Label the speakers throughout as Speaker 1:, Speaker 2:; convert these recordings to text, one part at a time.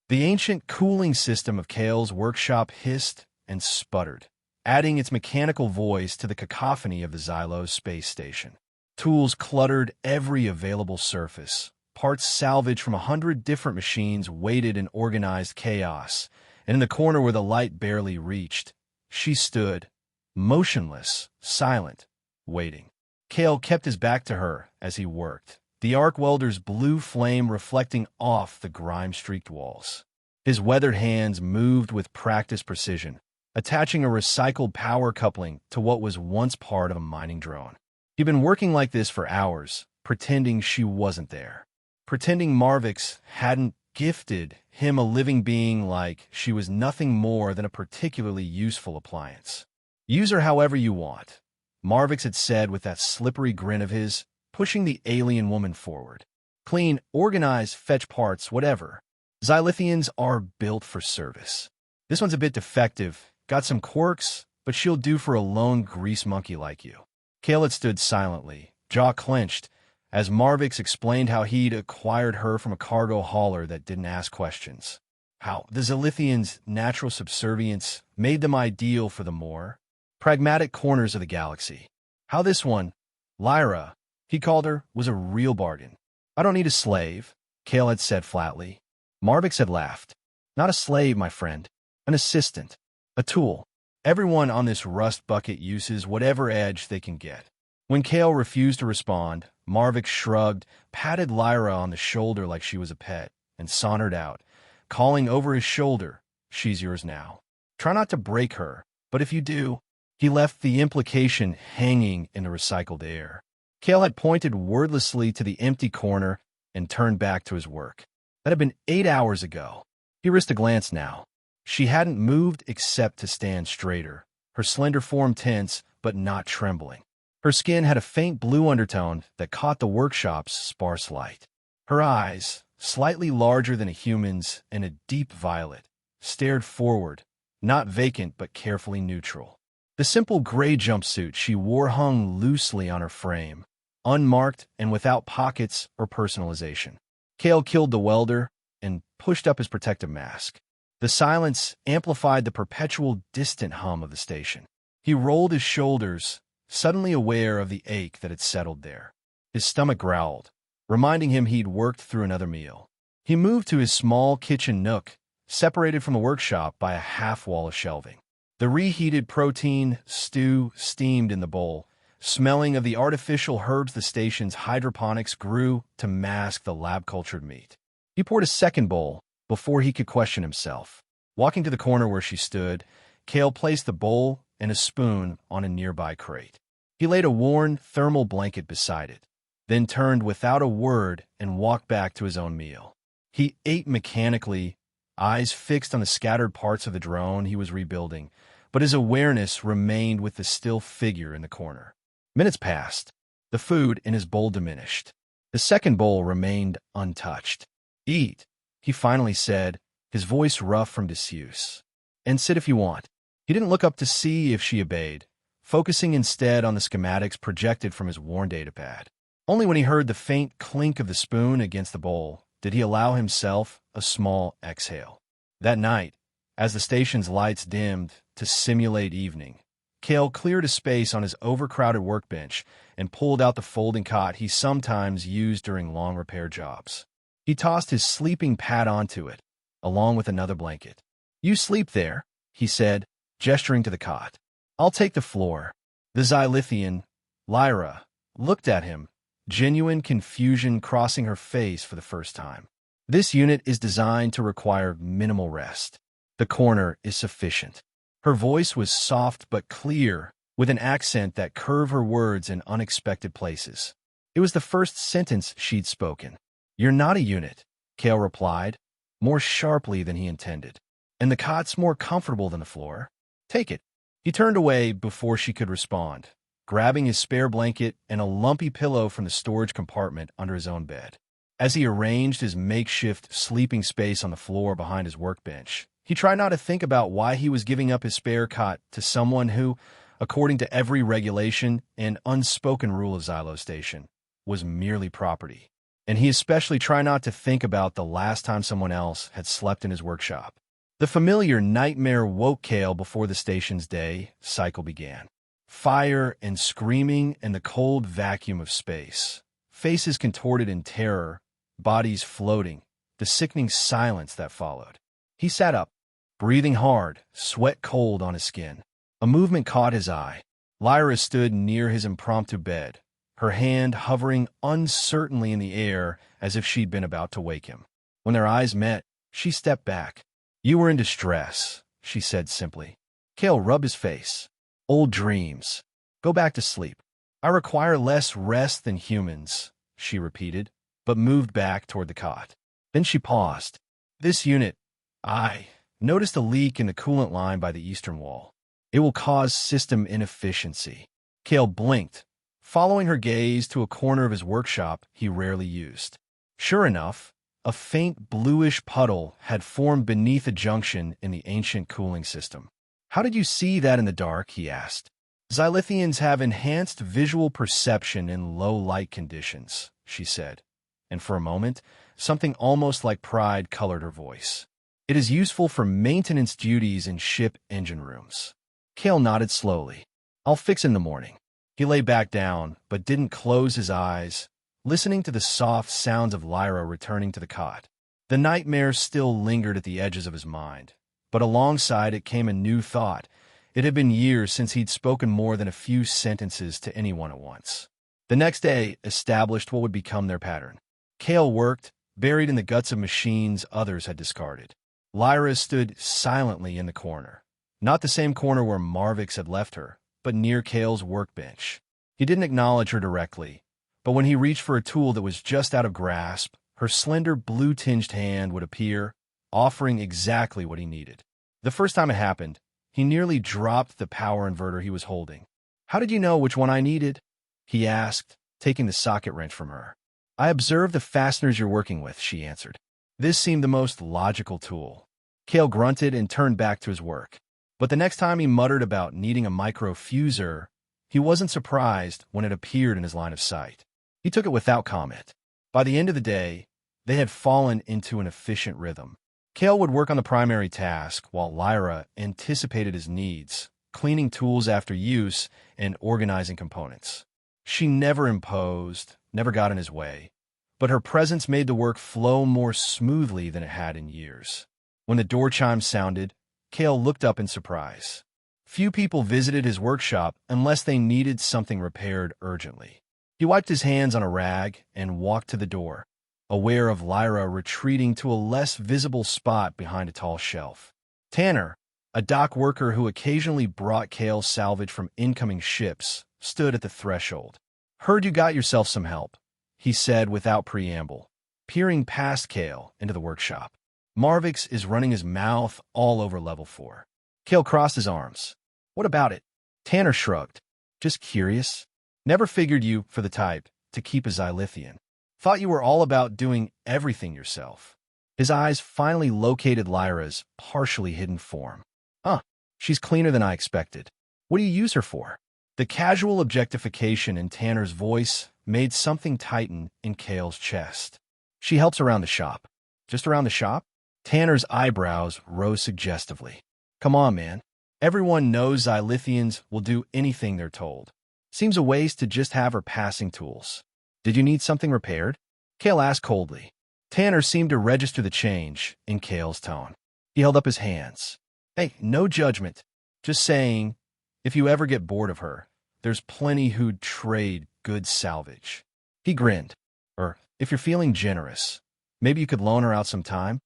Speaker 1: The ancient cooling system of Kale's workshop hissed and sputtered, adding its mechanical voice to the cacophony of the Xylos space station. Tools cluttered every available surface. Parts salvaged from 100 different machines waited in organized chaos, and in the corner where the light barely reached, she stood, motionless, silent, waiting. Kale kept his back to her as he worked, the arc welder's blue flame reflecting off the grime-streaked walls. His weathered hands moved with practiced precision, attaching a recycled power coupling to what was once part of a mining drone. He'd been working like this for hours, pretending she wasn't there. Pretending Marvix hadn't gifted him a living being like she was nothing more than a particularly useful appliance. "Use her however you want," Marvix had said with that slippery grin of his, pushing the alien woman forward. "Clean, organize, fetch parts, whatever. Xylithians are built for service. This one's a bit defective, got some quirks, but she'll do for a lone grease monkey like you." Kale had stood silently, jaw clenched, as Marvix explained how he'd acquired her from a cargo hauler that didn't ask questions. How the Xylithians' natural subservience made them ideal for the more pragmatic corners of the galaxy. How this one, Lyra, he called her, was a real bargain. "I don't need a slave," Kale had said flatly. Marvix had laughed. "Not a slave, my friend. An assistant. A tool. Everyone on this rust bucket uses whatever edge they can get." When Kale refused to respond, Marvix shrugged, patted Lyra on the shoulder like she was a pet, and sauntered out, calling over his shoulder, "She's yours now. Try not to break her, but if you do..." He left the implication hanging in the recycled air. Kale had pointed wordlessly to the empty corner and turned back to his work. That had been 8 hours ago. He risked a glance now. She hadn't moved except to stand straighter, her slender form tense but not trembling. Her skin had a faint blue undertone that caught the workshop's sparse light. Her eyes, slightly larger than a human's and a deep violet, stared forward, not vacant but carefully neutral. The simple gray jumpsuit she wore hung loosely on her frame, unmarked and without pockets or personalization. Kale killed the welder and pushed up his protective mask. The silence amplified the perpetual distant hum of the station. He rolled his shoulders, suddenly aware of the ache that had settled there. His stomach growled, reminding him he'd worked through another meal. He moved to his small kitchen nook, separated from the workshop by a half-wall of shelving. The reheated protein stew steamed in the bowl, smelling of the artificial herbs the station's hydroponics grew to mask the lab-cultured meat. He poured a second bowl before he could question himself. Walking to the corner where she stood, Kale placed the bowl and a spoon on a nearby crate. He laid a worn thermal blanket beside it, then turned without a word and walked back to his own meal. He ate mechanically, eyes fixed on the scattered parts of the drone he was rebuilding, but his awareness remained with the still figure in the corner. Minutes passed. The food in his bowl diminished. The second bowl remained untouched. "Eat," he finally said, his voice rough from disuse. "And sit if you want." He didn't look up to see if she obeyed, focusing instead on the schematics projected from his worn datapad. Only when he heard the faint clink of the spoon against the bowl did he allow himself a small exhale. That night, as the station's lights dimmed to simulate evening, Kale cleared a space on his overcrowded workbench and pulled out the folding cot he sometimes used during long repair jobs. He tossed his sleeping pad onto it, along with another blanket. "You sleep there," he said, gesturing to the cot. "I'll take the floor." The Xylithian, Lyra, looked at him, genuine confusion crossing her face for the first time. "This unit is designed to require minimal rest. The corner is sufficient." Her voice was soft but clear, with an accent that curved her words in unexpected places. It was the first sentence she'd spoken. "You're not a unit," Kale replied, more sharply than he intended. "And the cot's more comfortable than the floor. Take it." He turned away before she could respond, grabbing his spare blanket and a lumpy pillow from the storage compartment under his own bed. As he arranged his makeshift sleeping space on the floor behind his workbench, he tried not to think about why he was giving up his spare cot to someone who, according to every regulation and unspoken rule of Xylo Station, was merely property. and he especially tried not to think about the last time someone else had slept in his workshop. The familiar nightmare woke Cale before the station's day cycle began. Fire and screaming and the cold vacuum of space. Faces contorted in terror, bodies floating, the sickening silence that followed. He sat up, breathing hard, sweat cold on his skin. A movement caught his eye. Lyra stood near his impromptu bed, her hand hovering uncertainly in the air as if she'd been about to wake him. When their eyes met, she stepped back. "You were in distress," she said simply. Cale rubbed his face. "Old dreams. Go back to sleep." "I require less rest than humans," she repeated, but moved back toward the cot. Then she paused. "This unit, I noticed a leak in the coolant line by the eastern wall. It will cause system inefficiency." Cale blinked, following her gaze to a corner of his workshop he rarely used. Sure enough, a faint bluish puddle had formed beneath a junction in the ancient cooling system. "How did you see that in the dark?" he asked. "Xylithians have enhanced visual perception in low light conditions," she said, and for a moment, something almost like pride colored her voice. "It is useful for maintenance duties in ship engine rooms." Cale nodded slowly. "I'll fix it in the morning." He lay back down, but didn't close his eyes, listening to the soft sounds of Lyra returning to the cot. The nightmare still lingered at the edges of his mind, but alongside it came a new thought. It had been years since he'd spoken more than a few sentences to anyone at once. The next day established what would become their pattern. Cale worked, buried in the guts of machines others had discarded. Lyra stood silently in the corner. Not the same corner where Marvix had left her, but near Cale's workbench. He didn't acknowledge her directly, but when he reached for a tool that was just out of grasp, her slender blue-tinged hand would appear, offering exactly what he needed. The first time it happened, he nearly dropped the power inverter he was holding. "How did you know which one I needed?" he asked, taking the socket wrench from her. "I observed the fasteners you're working with," she answered. This seemed the most logical tool. Cale grunted and turned back to his work. But the next time he muttered about needing a microfuser, he wasn't surprised when it appeared in his line of sight. He took it without comment. By the end of the day, they had fallen into an efficient rhythm. Cale would work on the primary task while Lyra anticipated his needs, cleaning tools after use and organizing components. She never imposed, never got in his way, but her presence made the work flow more smoothly than it had in years. When the door chime sounded, Cale looked up in surprise. Few people visited his workshop unless they needed something repaired urgently. He wiped his hands on a rag and walked to the door, aware of Lyra retreating to a less visible spot behind a tall shelf. Tanner, a dock worker who occasionally brought Cale salvage from incoming ships, stood at the threshold. "Heard you got yourself some help," he said without preamble, peering past Cale into the workshop. "Marvix is running his mouth all over level 4. Cale crossed his arms. "What about it?" Tanner shrugged. "Just curious. Never figured you, for the type, to keep a Xylithian. Thought you were all about doing everything yourself." His eyes finally located Lyra's partially hidden form. "Huh, she's cleaner than I expected. What do you use her for?" The casual objectification in Tanner's voice made something tighten in Cale's chest. "She helps around the shop." "Just around the shop?" Tanner's eyebrows rose suggestively. "Come on, man. Everyone knows Xylithians will do anything they're told. Seems a waste to just have her passing tools." "Did you need something repaired?" Cale asked coldly. Tanner seemed to register the change in Cale's tone. He held up his hands. "Hey, no judgment. Just saying, if you ever get bored of her, there's plenty who'd trade good salvage." He grinned. "Or, if you're feeling generous, maybe you could loan her out some time?"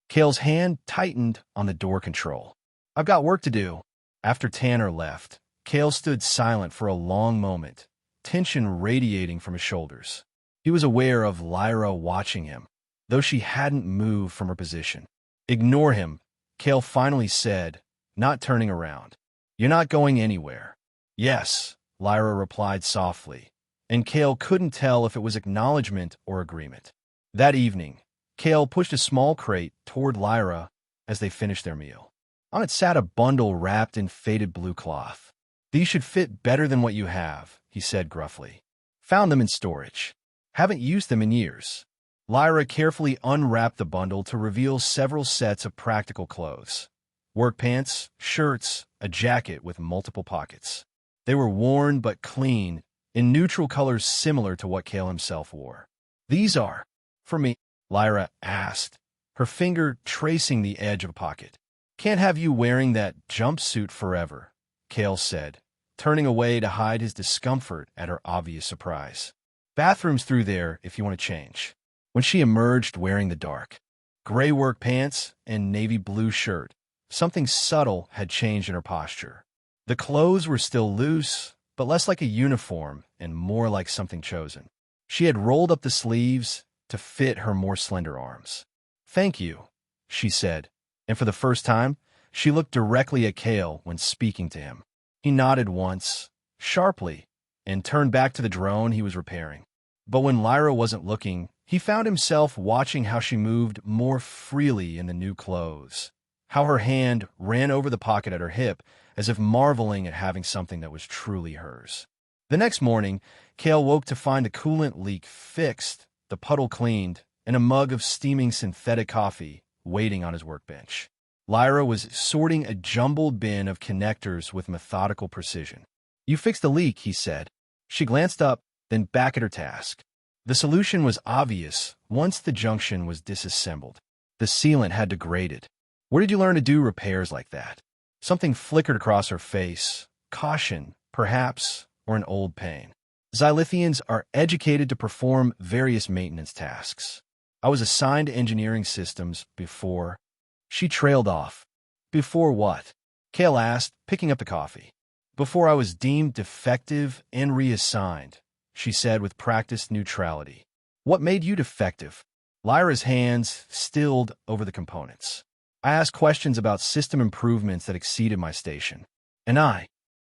Speaker 1: Cale's hand tightened on the door control. "I've got work to do." After Tanner left, Cale stood silent for a long moment, tension radiating from his shoulders. He was aware of Lyra watching him, though she hadn't moved from her position. "Ignore him," Cale finally said, not turning around. "You're not going anywhere." "Yes," Lyra replied softly, and Cale couldn't tell if it was acknowledgement or agreement. That evening, Cale pushed a small crate toward Lyra as they finished their meal. On it sat a bundle wrapped in faded blue cloth. "These should fit better than what you have," he said gruffly. "Found them in storage. Haven't used them in years." Lyra carefully unwrapped the bundle to reveal several sets of practical clothes. Work pants, shirts, a jacket with multiple pockets. They were worn but clean, in neutral colors similar to what Cale himself wore. "These are for me," Lyra asked, her finger tracing the edge of a pocket. "Can't have you wearing that jumpsuit forever," Cale said, turning away to hide his discomfort at her obvious surprise. "Bathroom's through there if you want to change." When she emerged wearing the dark gray work pants and navy blue shirt, something subtle had changed in her posture. The clothes were still loose, but less like a uniform and more like something chosen. She had rolled up the sleeves to fit her more slender arms. "Thank you," she said, and for the first time, she looked directly at Cale when speaking to him. He nodded once, sharply, and turned back to the drone he was repairing. But when Lyra wasn't looking, he found himself watching how she moved more freely in the new clothes, how her hand ran over the pocket at her hip, as if marveling at having something that was truly hers. The next morning, Cale woke to find the coolant leak fixed, the puddle cleaned, and a mug of steaming synthetic coffee waiting on his workbench. Lyra was sorting a jumbled bin of connectors with methodical precision. "You fixed the leak," he said. She glanced up, then back at her task. The solution was obvious once the junction was disassembled. The sealant had degraded. "Where did you learn to do repairs like that?" Something flickered across her face. Caution, perhaps, or an old pain. "Xylithians are educated to perform various maintenance tasks. I was assigned to engineering systems before." She trailed off. "Before what?" Cale asked, picking up the coffee. "Before I was deemed defective and reassigned," she said with practiced neutrality. "What made you defective?" Lyra's hands stilled over the components. "I asked questions about system improvements that exceeded my station. And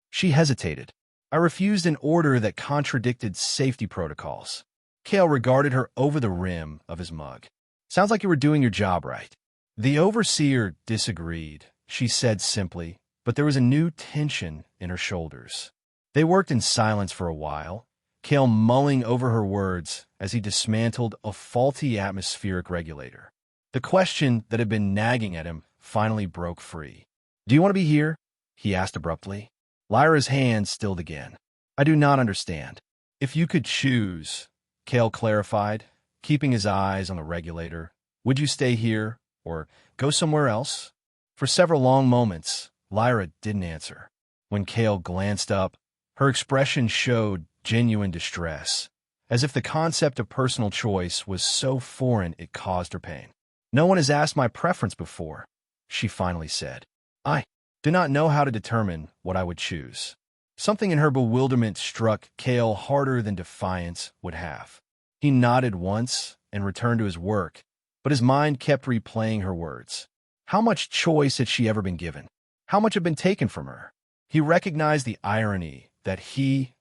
Speaker 1: She hesitated. "I refused an order that contradicted safety protocols." Cale regarded her over the rim of his mug. "Sounds like you were doing your job right." The overseer disagreed, she said simply, but there was a new tension in her shoulders. They worked in silence for a while, Cale mulling over her words as he dismantled a faulty atmospheric regulator. The question that had been nagging at him finally broke free. "Do you want to be here?" he asked abruptly. Lyra's hand stilled again. "I do not understand." "If you could choose," Cale clarified, keeping his eyes on the regulator, "would you stay here or go somewhere else?" For several long moments, Lyra didn't answer. When Cale glanced up, her expression showed genuine distress, as if the concept of personal choice was so foreign it caused her pain. "No one has asked my preference before," she finally said. "I do not know how to determine what I would choose." Something in her bewilderment struck Cale harder than defiance would have. He nodded once and returned to his work, but his mind kept replaying her words. How much choice had she ever been given? How much had been taken from her? He recognized the irony that he,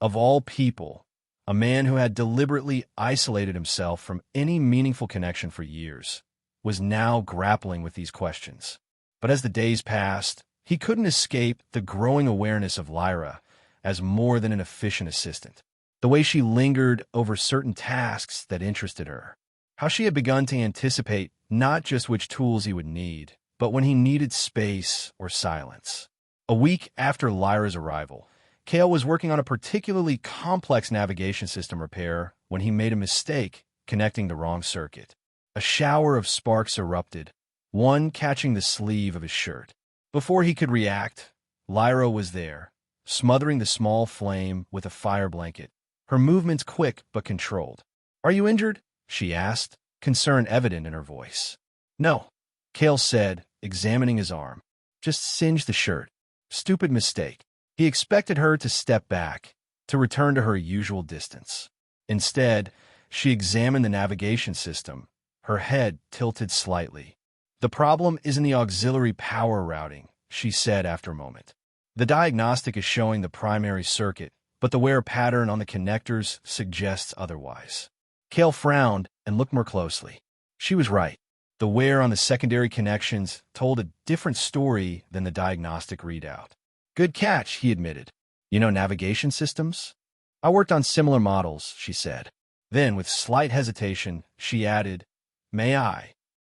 Speaker 1: of all people, a man who had deliberately isolated himself from any meaningful connection for years, was now grappling with these questions. But as the days passed, he couldn't escape the growing awareness of Lyra as more than an efficient assistant. The way she lingered over certain tasks that interested her. How she had begun to anticipate not just which tools he would need, but when he needed space or silence. A week after Lyra's arrival, Cale was working on a particularly complex navigation system repair when he made a mistake connecting the wrong circuit. A shower of sparks erupted, one catching the sleeve of his shirt. Before he could react, Lyra was there, smothering the small flame with a fire blanket, her movements quick but controlled. "Are you injured?" she asked, concern evident in her voice. "No," Cale said, examining his arm. "Just singed the shirt. Stupid mistake." He expected her to step back, to return to her usual distance. Instead, she examined the navigation system, her head tilted slightly. "The problem is in the auxiliary power routing," she said after a moment. "The diagnostic is showing the primary circuit, but the wear pattern on the connectors suggests otherwise." Cale frowned and looked more closely. She was right. The wear on the secondary connections told a different story than the diagnostic readout. "Good catch," he admitted. "You know navigation systems?" "I worked on similar models," she said. Then, with slight hesitation, she added, "May I?"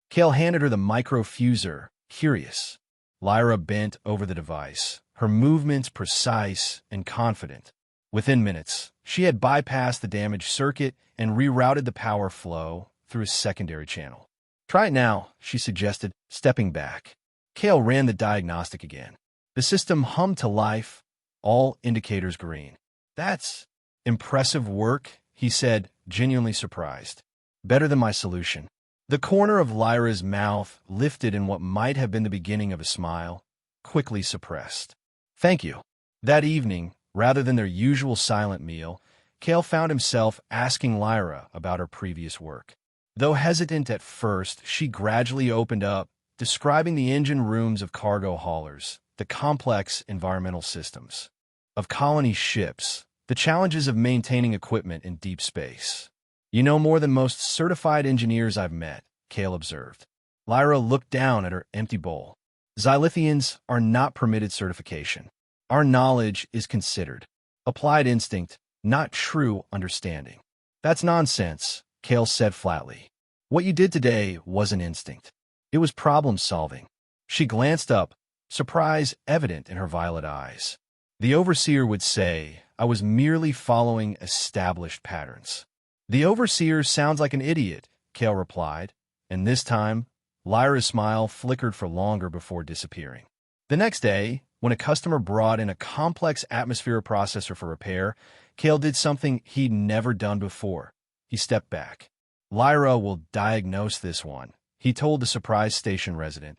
Speaker 1: Kale handed her the microfuser, curious. Lyra bent over the device, her movements precise and confident. Within minutes, she had bypassed the damaged circuit and rerouted the power flow through a secondary channel. "Try it now," she suggested, stepping back. Kale ran the diagnostic again. The system hummed to life, all indicators green. "That's impressive work," he said, genuinely surprised. "Better than my solution." The corner of Lyra's mouth lifted in what might have been the beginning of a smile, quickly suppressed. "Thank you." That evening, rather than their usual silent meal, Kale found himself asking Lyra about her previous work. Though hesitant at first, she gradually opened up, describing the engine rooms of cargo haulers, the complex environmental systems of colony ships, the challenges of maintaining equipment in deep space. "You know more than most certified engineers I've met," Kale observed. Lyra looked down at her empty bowl. "Xylithians are not permitted certification. Our knowledge is considered applied instinct, not true understanding." "That's nonsense," Kale said flatly. "What you did today wasn't instinct. It was problem-solving." She glanced up, surprise evident in her violet eyes. "The overseer would say I was merely following established patterns." "The overseer sounds like an idiot," Kale replied, and this time, Lyra's smile flickered for longer before disappearing. The next day, when a customer brought in a complex atmosphere processor for repair, Kale did something he'd never done before. He stepped back. "Lyra will diagnose this one," he told the surprised station resident,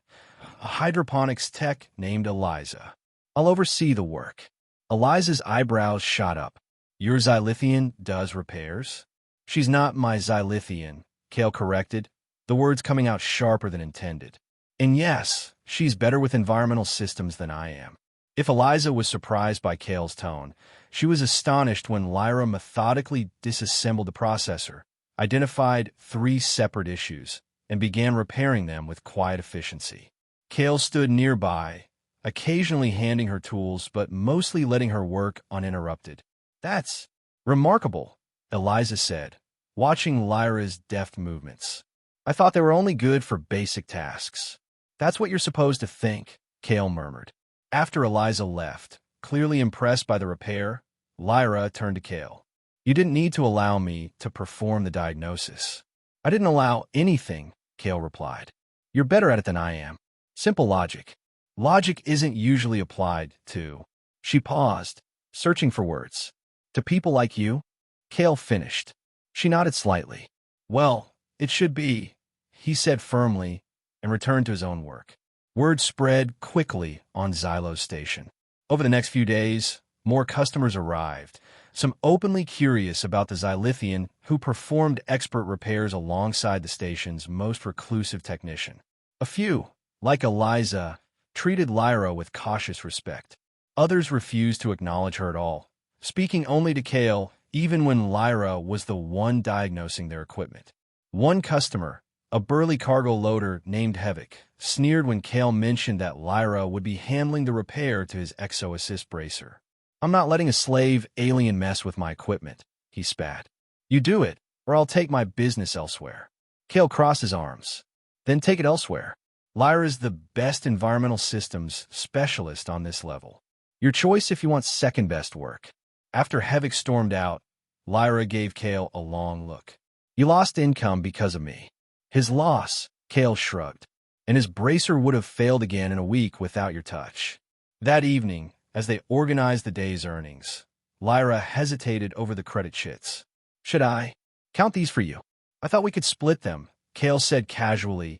Speaker 1: a hydroponics tech named Eliza. "I'll oversee the work." Eliza's eyebrows shot up. "Your Xylithian does repairs?" "She's not my Xylithian," Kale corrected, the words coming out sharper than intended. "And yes, she's better with environmental systems than I am." If Eliza was surprised by Kale's tone, she was astonished when Lyra methodically disassembled the processor, identified 3 separate issues, and began repairing them with quiet efficiency. Kale stood nearby, occasionally handing her tools but mostly letting her work uninterrupted. "That's remarkable," Eliza said, watching Lyra's deft movements. "I thought they were only good for basic tasks." "That's what you're supposed to think," Kale murmured. After Eliza left, clearly impressed by the repair, Lyra turned to Kale. "You didn't need to allow me to perform the diagnosis." "I didn't allow anything," Kale replied. "You're better at it than I am. Simple logic." "Logic isn't usually applied to—" She paused, searching for words. "To people like you?" Kale finished. She nodded slightly. "Well, it should be," he said firmly, and returned to his own work. Word spread quickly on Xylo's station. Over the next few days, more customers arrived, some openly curious about the Xylithian who performed expert repairs alongside the station's most reclusive technician. A few, like Eliza, treated Lyra with cautious respect. Others refused to acknowledge her at all, speaking only to Kale even when Lyra was the one diagnosing their equipment. One customer, a burly cargo loader named Hevik, sneered when Kale mentioned that Lyra would be handling the repair to his exo-assist bracer. "I'm not letting a slave alien mess with my equipment," he spat. "You do it, or I'll take my business elsewhere." Kale crossed his arms. "Then take it elsewhere. Lyra's the best environmental systems specialist on this level. Your choice if you want second-best work." After Hevik stormed out, Lyra gave Kale a long look. "You lost income because of me." "His loss," Kale shrugged, "and his bracer would have failed again in a week without your touch." That evening, as they organized the day's earnings, Lyra hesitated over the credit sheets. "Should I count these for you? I thought we could split them," Kale said casually,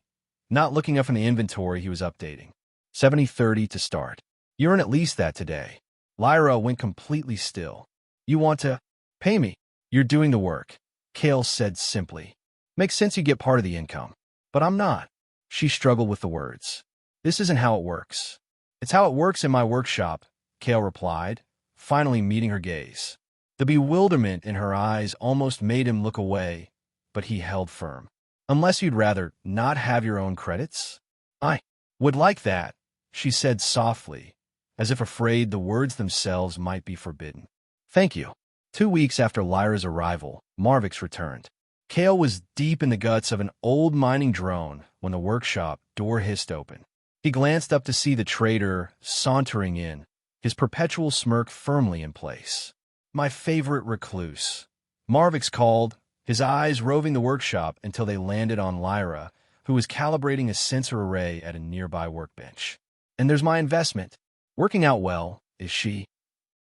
Speaker 1: not looking up from the inventory he was updating. 70-30 to start. You earn at least that today." Lyra went completely still. "You want to pay me? You're doing the work," Kale said simply. "Makes sense you get part of the income. But I'm not." She struggled with the words. "This isn't how it works." "It's how it works in my workshop," Kale replied, finally meeting her gaze. The bewilderment in her eyes almost made him look away, but he held firm. "Unless you'd rather not have your own credits?" "I would like that," she said softly, as if afraid the words themselves might be forbidden. "Thank you." 2 weeks after Lyra's arrival, Marvix returned. Kale was deep in the guts of an old mining drone when the workshop door hissed open. He glanced up to see the trader sauntering in, his perpetual smirk firmly in place. "My favorite recluse," Marvix called, his eyes roving the workshop until they landed on Lyra, who was calibrating a sensor array at a nearby workbench. "And there's my investment. Working out well, is she?"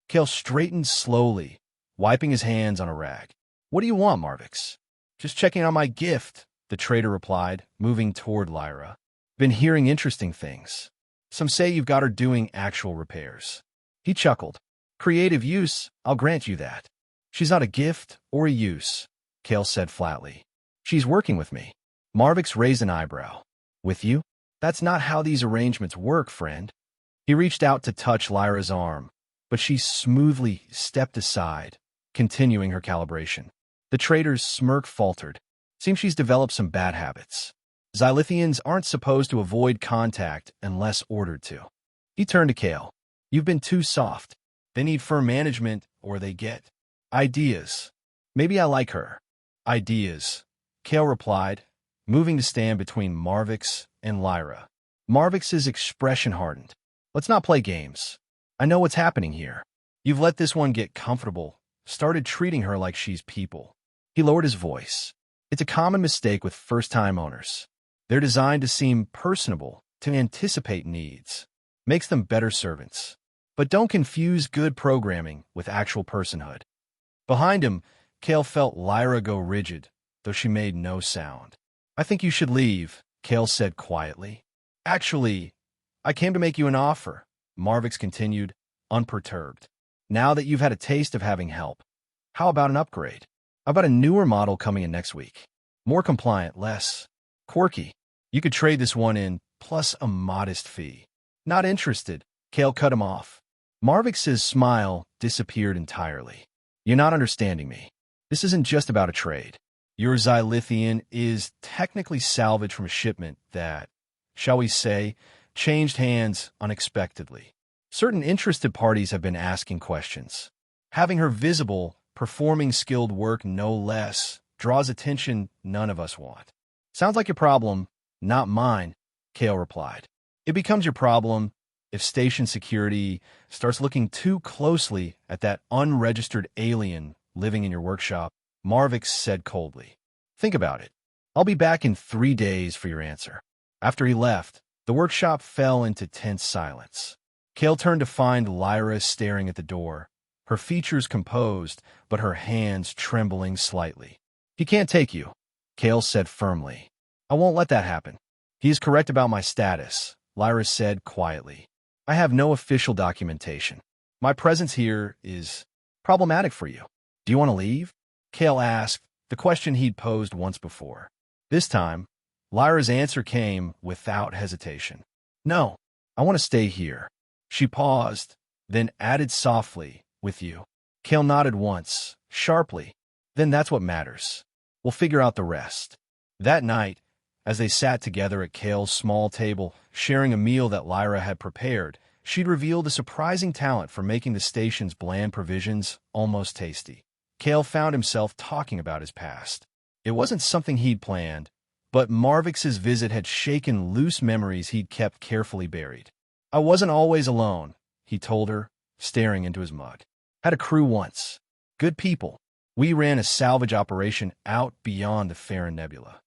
Speaker 1: Kale straightened slowly, wiping his hands on a rag. "What do you want, Marvix?" "Just checking on my gift," the trader replied, moving toward Lyra. "Been hearing interesting things. Some say you've got her doing actual repairs." He chuckled. "Creative use, I'll grant you that. She's not a gift or a use," Kale said flatly. "She's working with me." Marvix raised an eyebrow. "With you? That's not how these arrangements work, friend." He reached out to touch Lyra's arm, but she smoothly stepped aside, continuing her calibration. The trader's smirk faltered. "Seems she's developed some bad habits. Xylithians aren't supposed to avoid contact unless ordered to." He turned to Kale. "You've been too soft. They need firm management or they get ideas. Maybe I like her." "Ideas," Kale replied, moving to stand between Marvix and Lyra. Marvix's expression hardened. "Let's not play games. I know what's happening here. You've let this one get comfortable, started treating her like she's people." He lowered his voice. "It's a common mistake with first-time owners. They're designed to seem personable, to anticipate needs. Makes them better servants. But don't confuse good programming with actual personhood." Behind him, Kale felt Lyra go rigid, though she made no sound. "I think you should leave," Kale said quietly. "Actually, I came to make you an offer," Marvix continued, unperturbed. "Now that you've had a taste of having help, how about an upgrade? I've got a newer model coming in next week. More compliant, less quirky. You could trade this one in, plus a modest fee." "Not interested," Kale cut him off. Marvix's smile disappeared entirely. "You're not understanding me. This isn't just about a trade. Your Xylithian is technically salvaged from a shipment that, shall we say, changed hands unexpectedly. Certain interested parties have been asking questions. Having her visible, performing skilled work no less, draws attention none of us want." "Sounds like your problem, not mine," Kale replied. "It becomes your problem if station security starts looking too closely at that unregistered alien living in your workshop," Marvix said coldly. "Think about it. I'll be back in 3 days for your answer." After he left, the workshop fell into tense silence. Kale turned to find Lyra staring at the door, her features composed, but her hands trembling slightly. "He can't take you," Kale said firmly. "I won't let that happen." "He is correct about my status," Lyra said quietly. "I have no official documentation. My presence here is problematic for you. Do you want to leave?" Kale asked, the question he'd posed once before. This time, Lyra's answer came without hesitation. "No, I want to stay here." She paused, then added softly, "With you." Kale nodded once, sharply. "Then that's what matters. We'll figure out the rest." That night, as they sat together at Kale's small table, sharing a meal that Lyra had prepared, she'd revealed a surprising talent for making the station's bland provisions almost tasty. Kale found himself talking about his past. It wasn't something he'd planned, but Marvix's visit had shaken loose memories he'd kept carefully buried. "I wasn't always alone," he told her, staring into his mug. "Had a crew once. Good people. We ran a salvage operation out beyond the Farron Nebula."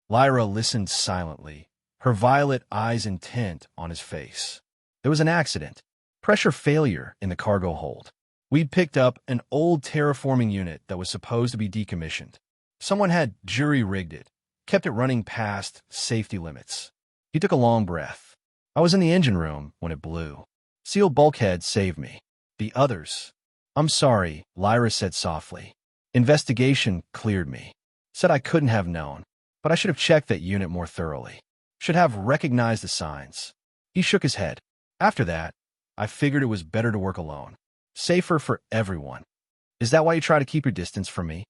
Speaker 1: Lyra listened silently, her violet eyes intent on his face. "There was an accident. Pressure failure in the cargo hold. We'd picked up an old terraforming unit that was supposed to be decommissioned. Someone had jury-rigged it, kept it running past safety limits." He took a long breath. "I was in the engine room when it blew. Sealed bulkhead saved me. The others—" "I'm sorry," Lyra said softly. "Investigation cleared me. Said I couldn't have known, but I should have checked that unit more thoroughly. Should have recognized the signs." He shook his head. "After that, I figured it was better to work alone. Safer for everyone." "Is that why you try to keep your distance from me?"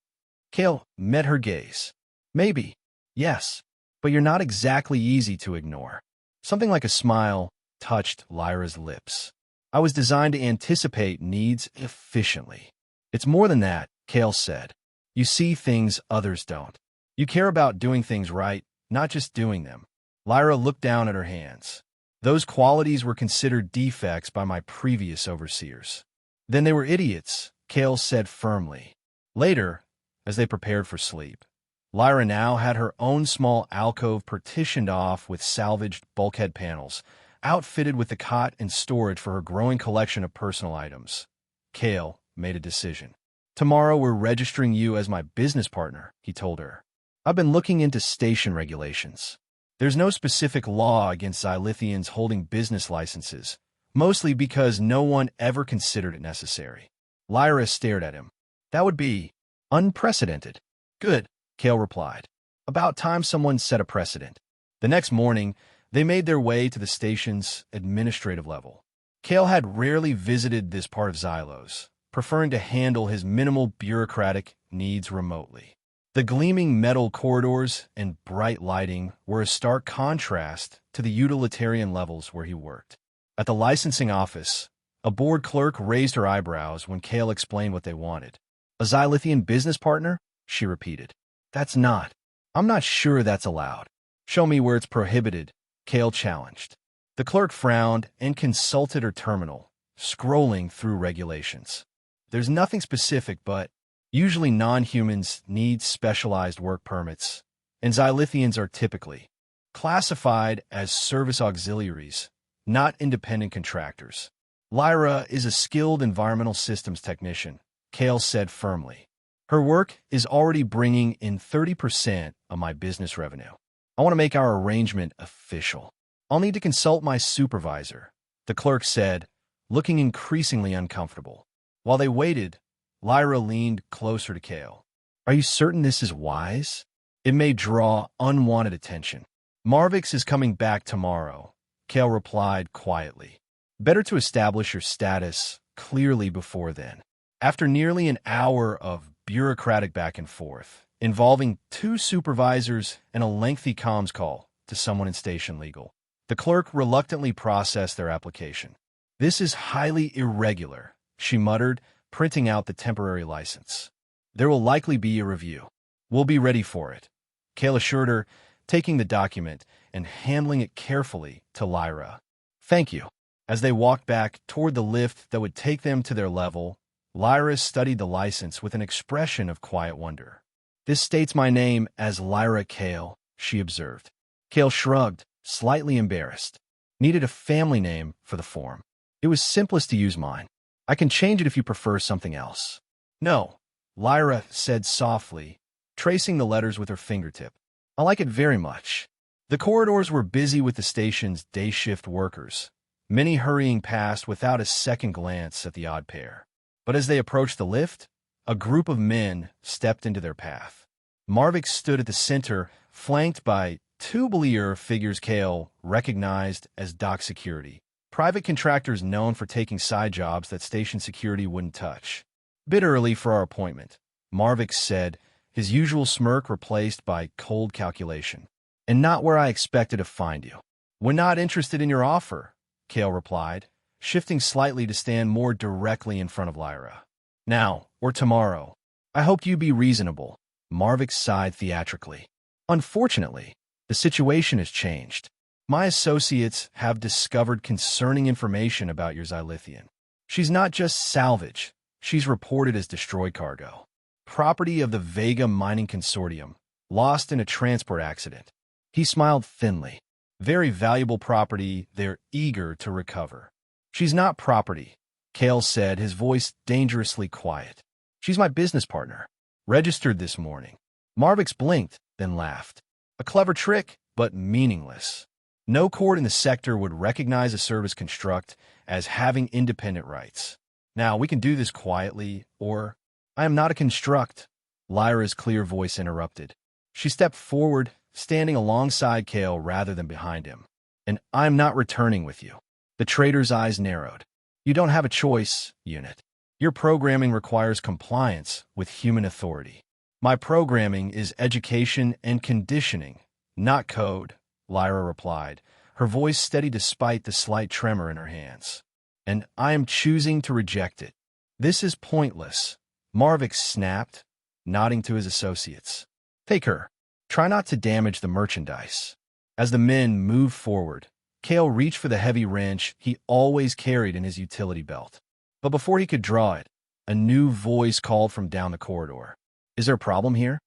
Speaker 1: Kale met her gaze. "Maybe. Yes. But you're not exactly easy to ignore." Something like a smile touched Lyra's lips. "I was designed to anticipate needs efficiently. It's more than that, Kale said. You see things others don't. You care about doing things right, not just doing them. Lyra looked down at her hands. Those qualities were considered defects by my previous overseers. Then they were idiots, Kale said firmly. Later, as they prepared for sleep, Lyra now had her own small alcove partitioned off with salvaged bulkhead panels, outfitted with the cot and storage for her growing collection of personal items. Kale made a decision. Tomorrow we're registering you as my business partner, he told her. I've been looking into station regulations. There's no specific law against Xylithians holding business licenses, mostly because no one ever considered it necessary. Lyra stared at him. That would be unprecedented. Good, Kale replied. About time someone set a precedent. The next morning, they made their way to the station's administrative level. Kale had rarely visited this part of Xylos, preferring to handle his minimal bureaucratic needs remotely. The gleaming metal corridors and bright lighting were a stark contrast to the utilitarian levels where he worked. At the licensing office, a board clerk raised her eyebrows when Kale explained what they wanted. A Xylithian business partner? She repeated. I'm not sure that's allowed. Show me where it's prohibited, Kale challenged. The clerk frowned and consulted her terminal, scrolling through regulations. There's nothing specific, but usually non-humans need specialized work permits, and Xylithians are typically classified as service auxiliaries, not independent contractors. Lyra is a skilled environmental systems technician, Kale said firmly. Her work is already bringing in 30% of my business revenue. I want to make our arrangement official. I'll need to consult my supervisor, the clerk said, looking increasingly uncomfortable. While they waited, Lyra leaned closer to Kale. Are you certain this is wise? It may draw unwanted attention. Marvix is coming back tomorrow, Kale replied quietly. Better to establish your status clearly before then. After nearly an hour of bureaucratic back and forth, involving 2 supervisors and a lengthy comms call to someone in station legal, the clerk reluctantly processed their application. This is highly irregular, she muttered, printing out the temporary license. There will likely be a review. We'll be ready for it, Kale assured her, taking the document and handling it carefully to Lyra. Thank you. As they walked back toward the lift that would take them to their level, Lyra studied the license with an expression of quiet wonder. This states my name as Lyra Kale, she observed. Kale shrugged, slightly embarrassed. Needed a family name for the form. It was simplest to use mine. I can change it if you prefer something else. No, Lyra said softly, tracing the letters with her fingertip. I like it very much. The corridors were busy with the station's day shift workers, many hurrying past without a second glance at the odd pair. But as they approached the lift, a group of men stepped into their path. Marvix stood at the center, flanked by 2 Belier figures Kale recognized as dock security, private contractors known for taking side jobs that station security wouldn't touch. Bit early for our appointment, Marvix said, his usual smirk replaced by cold calculation. And not where I expected to find you. We're not interested in your offer, Kale replied, shifting slightly to stand more directly in front of Lyra. Now, or tomorrow. I hope you be reasonable, Marvix sighed theatrically. Unfortunately, the situation has changed. My associates have discovered concerning information about your Xylithian. She's not just salvage, she's reported as destroyed cargo. Property of the Vega Mining Consortium, lost in a transport accident. He smiled thinly. Very valuable property they're eager to recover. She's not property, Kale said, his voice dangerously quiet. She's my business partner. Registered this morning. Marvix blinked, then laughed. A clever trick, but meaningless. No court in the sector would recognize a service construct as having independent rights. Now, we can do this quietly, or... I am not a construct, Lyra's clear voice interrupted. She stepped forward, standing alongside Kale rather than behind him. And I'm not returning with you. The trader's eyes narrowed. You don't have a choice, unit. Your programming requires compliance with human authority. My programming is education and conditioning, not code, Lyra replied, her voice steady despite the slight tremor in her hands. And I am choosing to reject it. This is pointless, Marvick snapped, nodding to his associates. Take her. Try not to damage the merchandise. As the men moved forward, Kale reached for the heavy wrench he always carried in his utility belt. But before he could draw it, a new voice called from down the corridor. Is there a problem here?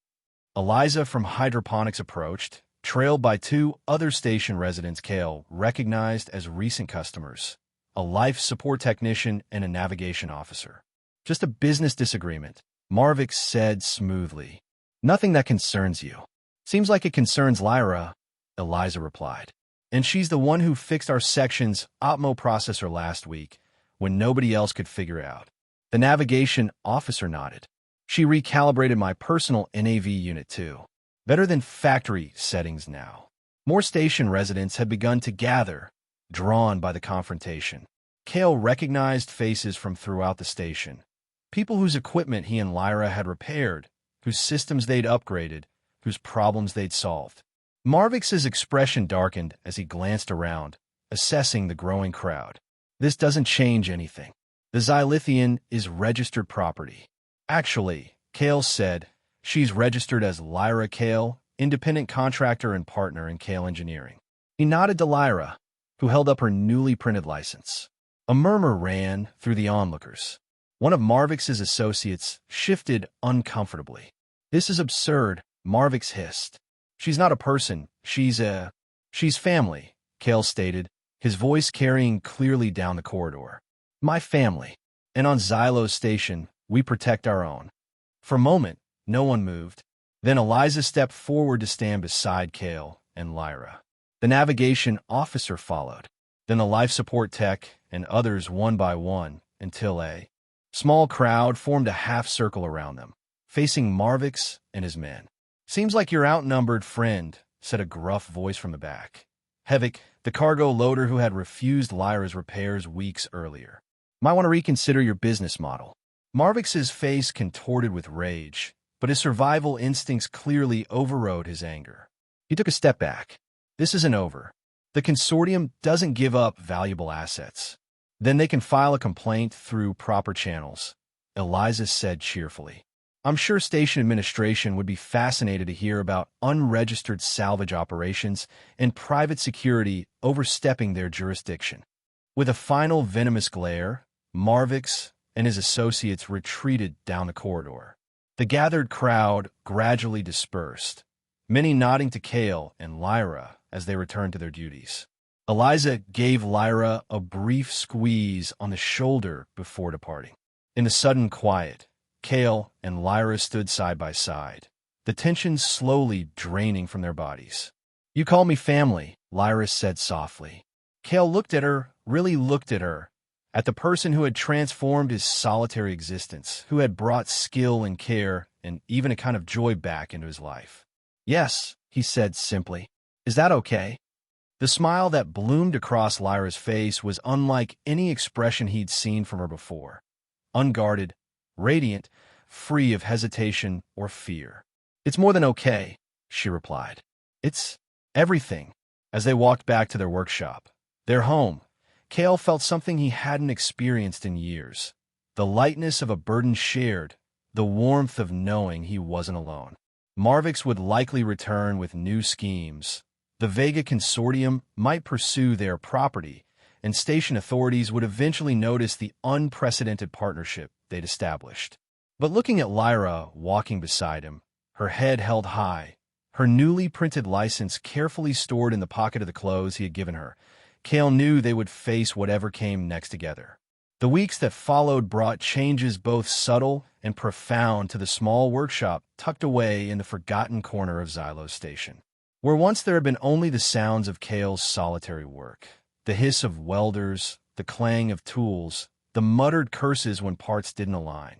Speaker 1: Eliza from hydroponics approached, trailed by two other station residents Kale recognized as recent customers, a life support technician and a navigation officer. Just a business disagreement, Marvick said smoothly. Nothing that concerns you. Seems like it concerns Lyra, Eliza replied. And she's the one who fixed our section's Opmo processor last week when nobody else could figure it out. The navigation officer nodded. She recalibrated my personal NAV unit too. Better than factory settings now. More station residents had begun to gather, drawn by the confrontation. Kale recognized faces from throughout the station. People whose equipment he and Lyra had repaired, whose systems they'd upgraded, whose problems they'd solved. Marvick's expression darkened as he glanced around, assessing the growing crowd. This doesn't change anything. The Xylithian is registered property. Actually, Kale said, she's registered as Lyra Kale, independent contractor and partner in Kale Engineering. He nodded to Lyra, who held up her newly printed license. A murmur ran through the onlookers. One of Marvick's associates shifted uncomfortably. This is absurd, Marvick hissed. She's not a person, she's family, Kale stated, his voice carrying clearly down the corridor. My family. And on Xylo's station, we protect our own. For a moment, no one moved. Then Eliza stepped forward to stand beside Kale and Lyra. The navigation officer followed. Then the life support tech and others one by one until a small crowd formed a half circle around them, facing Marvick and his men. Seems like you're outnumbered, friend, said a gruff voice from the back. Hevik, the cargo loader who had refused Lyra's repairs weeks earlier. Might want to reconsider your business model. Marvick's face contorted with rage, but his survival instincts clearly overrode his anger. He took a step back. This isn't over. The consortium doesn't give up valuable assets. Then they can file a complaint through proper channels, Eliza said cheerfully. I'm sure station administration would be fascinated to hear about unregistered salvage operations and private security overstepping their jurisdiction. With a final venomous glare, Marvick and his associates retreated down the corridor. The gathered crowd gradually dispersed, many nodding to Kale and Lyra as they returned to their duties. Eliza gave Lyra a brief squeeze on the shoulder before departing. In the sudden quiet, Kale and Lyra stood side by side, the tension slowly draining from their bodies. You call me family, Lyra said softly. Kale looked at her, really looked at her, at the person who had transformed his solitary existence, who had brought skill and care and even a kind of joy back into his life. Yes, he said simply. Is that okay? The smile that bloomed across Lyra's face was unlike any expression he'd seen from her before. Unguarded, radiant, free of hesitation or fear. It's more than okay, she replied. It's everything. As they walked back to their workshop, their home, Kale felt something he hadn't experienced in years. The lightness of a burden shared, the warmth of knowing he wasn't alone. Marvick would likely return with new schemes. The Vega Consortium might pursue their property, and station authorities would eventually notice the unprecedented partnership they'd established. But looking at Lyra walking beside him, her head held high, her newly printed license carefully stored in the pocket of the clothes he had given her, Kale knew they would face whatever came next together. The weeks that followed brought changes both subtle and profound to the small workshop tucked away in the forgotten corner of Xylo's station, where once there had been only the sounds of Kale's solitary work, the hiss of welders, the clang of tools, the muttered curses when parts didn't align.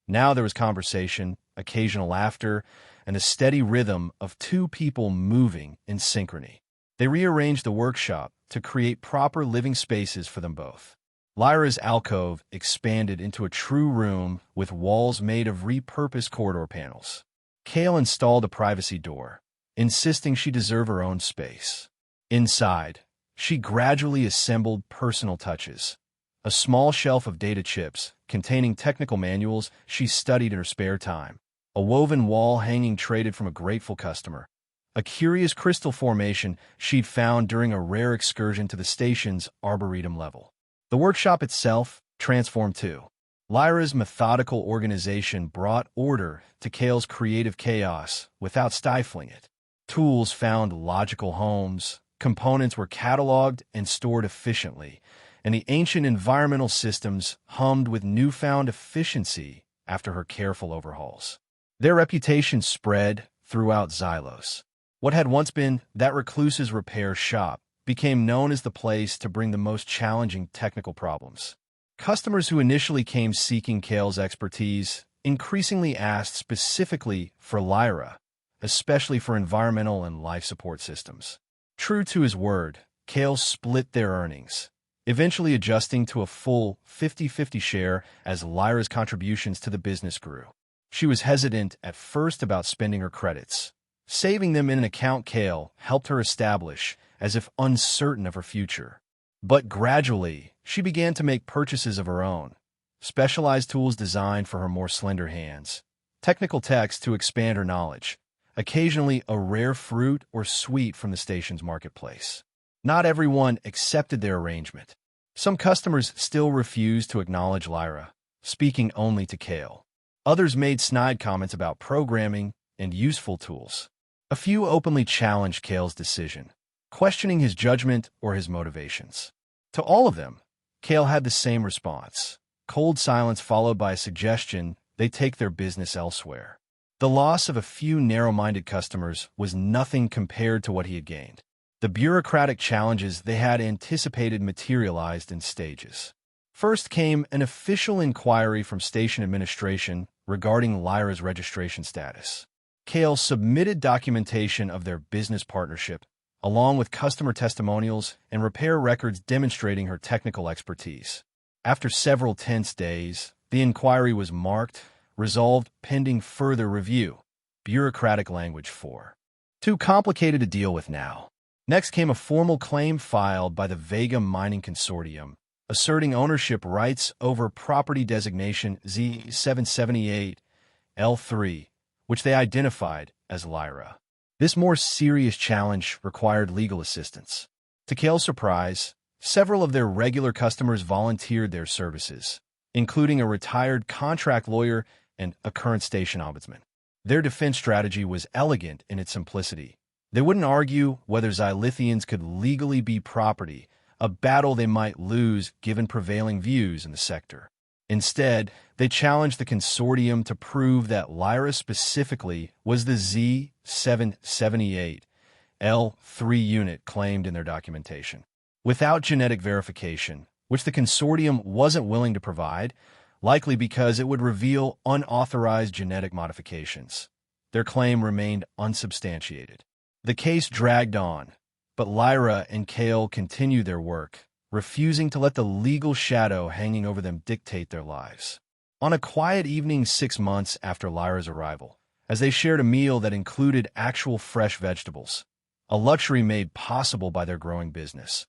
Speaker 1: Now there was conversation, occasional laughter, and the steady rhythm of two people moving in synchrony. They rearranged the workshop to create proper living spaces for them both. Lyra's alcove expanded into a true room with walls made of repurposed corridor panels. Kale installed a privacy door, insisting she deserve her own space. Inside, she gradually assembled personal touches. a small shelf of data chips containing technical manuals she studied in her spare time, a woven wall hanging traded from a grateful customer, a curious crystal formation she'd found during a rare excursion to the station's arboretum level. The workshop itself transformed too. Lyra's methodical organization brought order to Kale's creative chaos without stifling it. Tools found logical homes, components were cataloged and stored efficiently, and the ancient environmental systems hummed with newfound efficiency after her careful overhauls. Their reputation spread throughout Xylos. What had once been that recluse's repair shop became known as the place to bring the most challenging technical problems. Customers who initially came seeking Kale's expertise increasingly asked specifically for Lyra, especially for environmental and life support systems. True to his word, Kale split their earnings, eventually adjusting to a full 50-50 share as Lyra's contributions to the business grew. She was hesitant at first about spending her credits, saving them in an account Kale helped her establish as if uncertain of her future. But gradually, she began to make purchases of her own, specialized tools designed for her more slender hands, technical texts to expand her knowledge, occasionally a rare fruit or sweet from the station's marketplace. Not everyone accepted their arrangement. Some customers still refused to acknowledge Lyra, speaking only to Kale. Others made snide comments about programming and useful tools. A few openly challenged Kale's decision, questioning his judgment or his motivations. To all of them, Kale had the same response: cold silence followed by a suggestion they take their business elsewhere. The loss of a few narrow-minded customers was nothing compared to what he had gained. The bureaucratic challenges they had anticipated materialized in stages. First came an official inquiry from station administration regarding Lyra's registration status. Kale submitted documentation of their business partnership, along with customer testimonials and repair records demonstrating her technical expertise. After several tense days, the inquiry was marked, resolved pending further review. Bureaucratic language for too complicated to deal with now. Next came a formal claim filed by the Vega Mining Consortium, asserting ownership rights over property designation Z778L3, which they identified as Lyra. This more serious challenge required legal assistance. To Kale's surprise, several of their regular customers volunteered their services, including a retired contract lawyer and a current station ombudsman. Their defense strategy was elegant in its simplicity. They wouldn't argue whether Xylithians could legally be property, a battle they might lose given prevailing views in the sector. Instead, they challenged the consortium to prove that Lyra specifically was the Z778L3 unit claimed in their documentation. Without genetic verification, which the consortium wasn't willing to provide, likely because it would reveal unauthorized genetic modifications, their claim remained unsubstantiated. The case dragged on, but Lyra and Kale continued their work, refusing to let the legal shadow hanging over them dictate their lives. On a quiet evening 6 months after Lyra's arrival, as they shared a meal that included actual fresh vegetables, a luxury made possible by their growing business,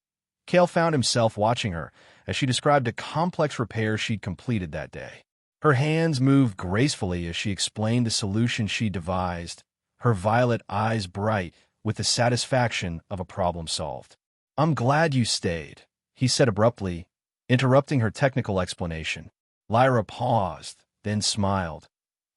Speaker 1: Kale found himself watching her as she described a complex repair she'd completed that day. Her hands moved gracefully as she explained the solution she devised, her violet eyes bright with the satisfaction of a problem solved. "I'm glad you stayed," he said abruptly, interrupting her technical explanation. Lyra paused, then smiled,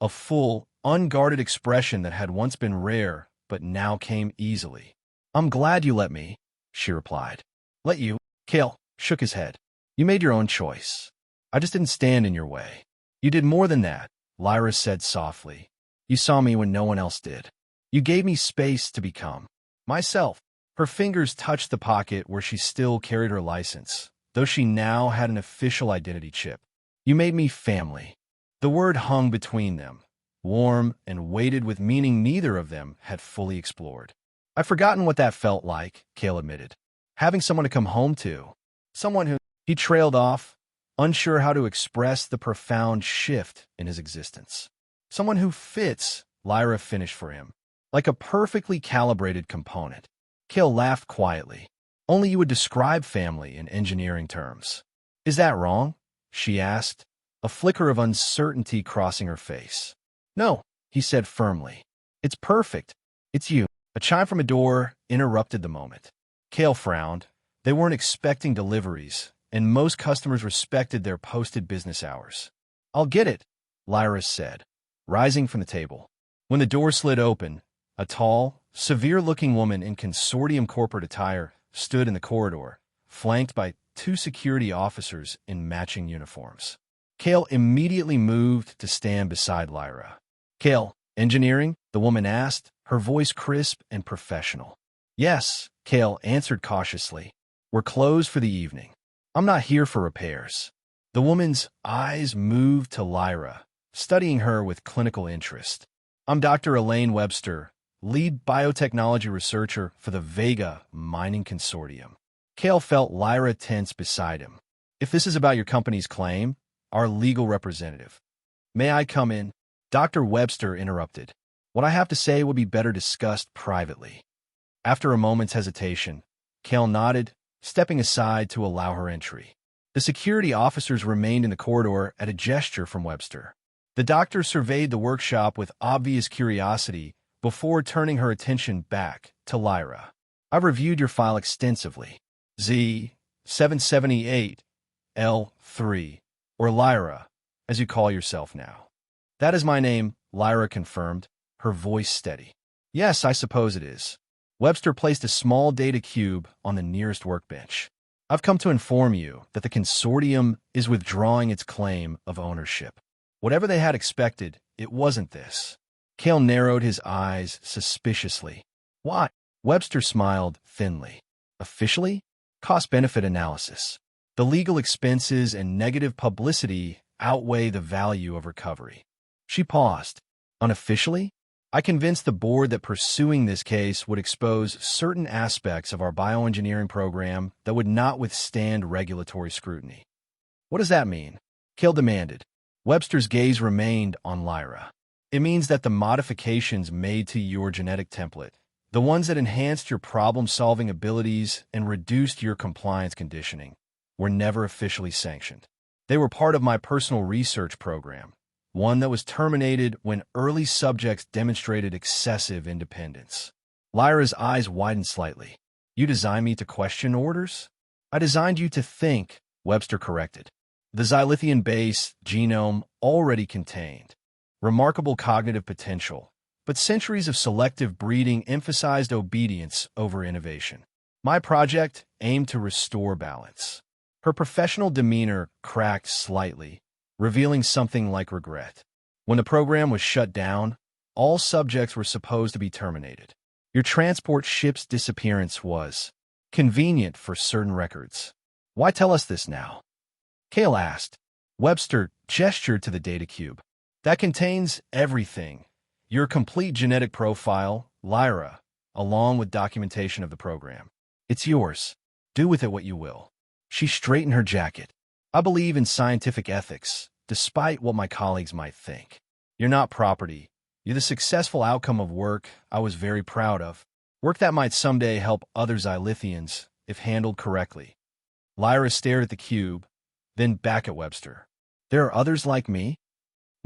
Speaker 1: a full, unguarded expression that had once been rare but now came easily. "I'm glad you let me," she replied. "Let you?" Kale shook his head. "You made your own choice. I just didn't stand in your way." "You did more than that," Lyra said softly. "You saw me when no one else did. You gave me space to become myself." Her fingers touched the pocket where she still carried her license, though she now had an official identity chip. "You made me family." The word hung between them, warm and weighted with meaning neither of them had fully explored. "I've forgotten what that felt like," Kale admitted. "Having someone to come home to. Someone who—" He trailed off, unsure how to express the profound shift in his existence. "Someone who fits," Lyra finished for him, "like a perfectly calibrated component." Kale laughed quietly. "Only you would describe family in engineering terms." Is that wrong? She asked, a flicker of uncertainty crossing her face. No, he said firmly. It's perfect. It's you. A chime from a door interrupted the moment. Cale frowned. They weren't expecting deliveries, and most customers respected their posted business hours. I'll get it, Lyra said, rising from the table. When the door slid open, a tall, severe-looking woman in consortium corporate attire stood in the corridor, flanked by two security officers in matching uniforms. Cale immediately moved to stand beside Lyra. Cale, engineering? The woman asked, her voice crisp and professional. Yes, Cale answered cautiously. We're closed for the evening. I'm not here for repairs. The woman's eyes moved to Lyra, studying her with clinical interest. I'm Dr. Elaine Webster, lead biotechnology researcher for the Vega Mining Consortium. Cale felt Lyra tense beside him. If this is about your company's claim, our legal representative. May I come in? Dr. Webster interrupted. What I have to say would be better discussed privately. After a moment's hesitation, Cale nodded, stepping aside to allow her entry. The security officers remained in the corridor at a gesture from Webster. The doctor surveyed the workshop with obvious curiosity before turning her attention back to Lyra. I've reviewed your file extensively. Z-778, L3, or Lyra, as you call yourself now. That is my name, Lyra confirmed, her voice steady. Yes, I suppose it is. Webster placed a small data cube on the nearest workbench. I've come to inform you that the consortium is withdrawing its claim of ownership. Whatever they had expected, it wasn't this. Cale narrowed his eyes suspiciously. Why? Webster smiled thinly. Officially? Cost-benefit analysis. The legal expenses and negative publicity outweigh the value of recovery. She paused. Unofficially? I convinced the board that pursuing this case would expose certain aspects of our bioengineering program that would not withstand regulatory scrutiny. What does that mean? Cale demanded. Webster's gaze remained on Lyra. It means that the modifications made to your genetic template, the ones that enhanced your problem-solving abilities and reduced your compliance conditioning, were never officially sanctioned. They were part of my personal research program, one that was terminated when early subjects demonstrated excessive independence. Lyra's eyes widened slightly. You designed me to question orders? I designed you to think, Webster corrected. The Xylithian base genome already contained remarkable cognitive potential, but centuries of selective breeding emphasized obedience over innovation. My project aimed to restore balance. Her professional demeanor cracked slightly, revealing something like regret. When the program was shut down, all subjects were supposed to be terminated. Your transport ship's disappearance was convenient for certain records. Why tell us this now? Cale asked. Webster gestured to the data cube. That contains everything. Your complete genetic profile, Lyra, along with documentation of the program. It's yours. Do with it what you will. She straightened her jacket. I believe in scientific ethics, despite what my colleagues might think. You're not property. You're the successful outcome of work I was very proud of. Work that might someday help other Xylithians, if handled correctly. Lyra stared at the cube, then back at Webster. There are others like me?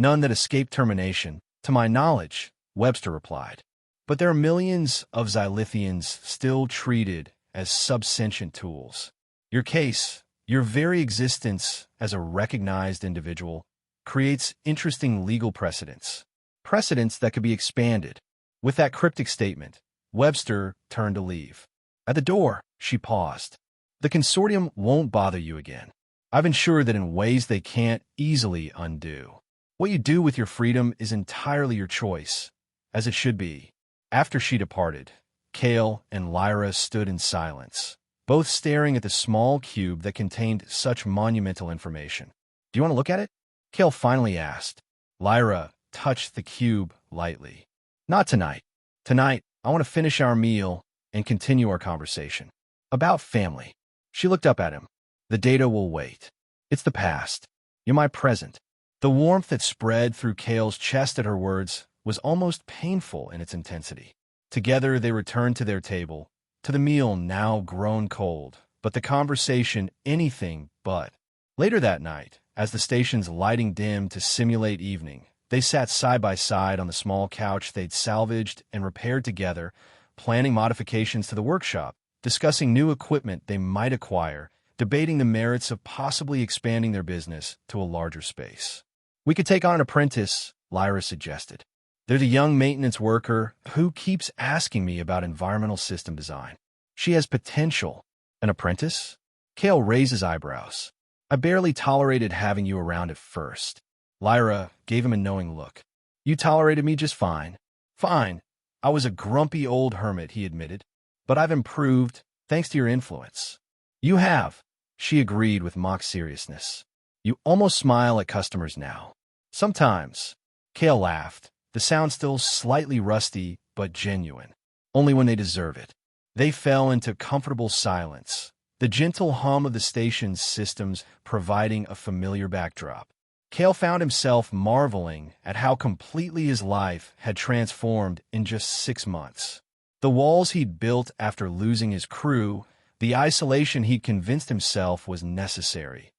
Speaker 1: None that escaped termination, to my knowledge, Webster replied. But there are millions of Xylithians still treated as subsentient tools. Your case, your very existence as a recognized individual, creates interesting legal precedents. Precedents that could be expanded. With that cryptic statement, Webster turned to leave. At the door, she paused. The consortium won't bother you again. I've ensured that in ways they can't easily undo. What you do with your freedom is entirely your choice, as it should be. After she departed, Cale and Lyra stood in silence, both staring at the small cube that contained such monumental information. Do you want to look at it? Cale finally asked. Lyra touched the cube lightly. Not tonight. Tonight, I want to finish our meal and continue our conversation. About family. She looked up at him. The data will wait. It's the past. You're my present. The warmth that spread through Cale's chest at her words was almost painful in its intensity. Together they returned to their table, to the meal now grown cold, but the conversation anything but. Later that night, as the station's lighting dimmed to simulate evening, they sat side by side on the small couch they'd salvaged and repaired together, planning modifications to the workshop, discussing new equipment they might acquire, debating the merits of possibly expanding their business to a larger space. "We could take on an apprentice," Lyra suggested. "There's a young maintenance worker who keeps asking me about environmental system design. She has potential." "An apprentice?" Kale raised his eyebrows. "I barely tolerated having you around at first." Lyra gave him a knowing look. "You tolerated me just fine." "Fine. I was a grumpy old hermit," he admitted. "But I've improved, thanks to your influence." "You have," she agreed with mock seriousness. "You almost smile at customers now." "Sometimes." Kale laughed, the sound still slightly rusty but genuine. "Only when they deserve it." They fell into comfortable silence, the gentle hum of the station's systems providing a familiar backdrop. Kale found himself marveling at how completely his life had transformed in just 6 months. The walls he'd built after losing his crew, the isolation he'd convinced himself was necessary,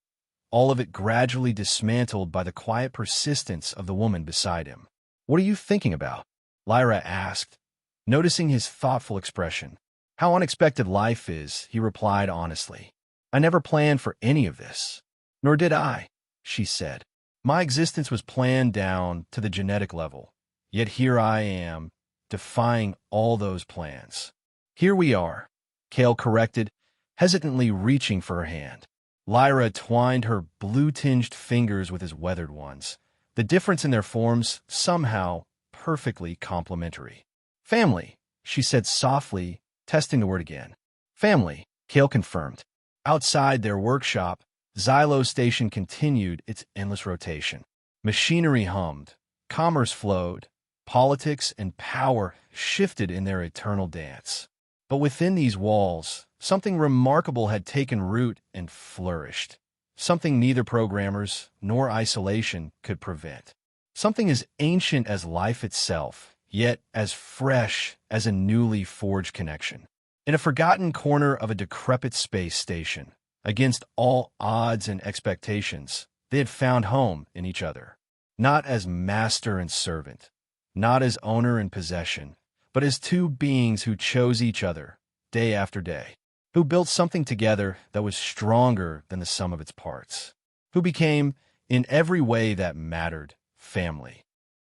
Speaker 1: all of it gradually dismantled by the quiet persistence of the woman beside him. "What are you thinking about?" Lyra asked, noticing his thoughtful expression. "How unexpected life is," he replied honestly. "I never planned for any of this." "Nor did I," she said. "My existence was planned down to the genetic level, yet here I am, defying all those plans." "Here we are," Kale corrected, hesitantly reaching for her hand. Lyra twined her blue-tinged fingers with his weathered ones, the difference in their forms somehow perfectly complementary. "Family," she said softly, testing the word again. "Family," Kale confirmed. Outside their workshop, Xylo Station continued its endless rotation. Machinery hummed, commerce flowed, politics and power shifted in their eternal dance. But within these walls, something remarkable had taken root and flourished, something neither programmers nor isolation could prevent. Something as ancient as life itself, yet as fresh as a newly forged connection. In a forgotten corner of a decrepit space station, against all odds and expectations, they had found home in each other. Not as master and servant, not as owner and possession, but as two beings who chose each other, day after day, who built something together that was stronger than the sum of its parts, who became, in every way that mattered, family.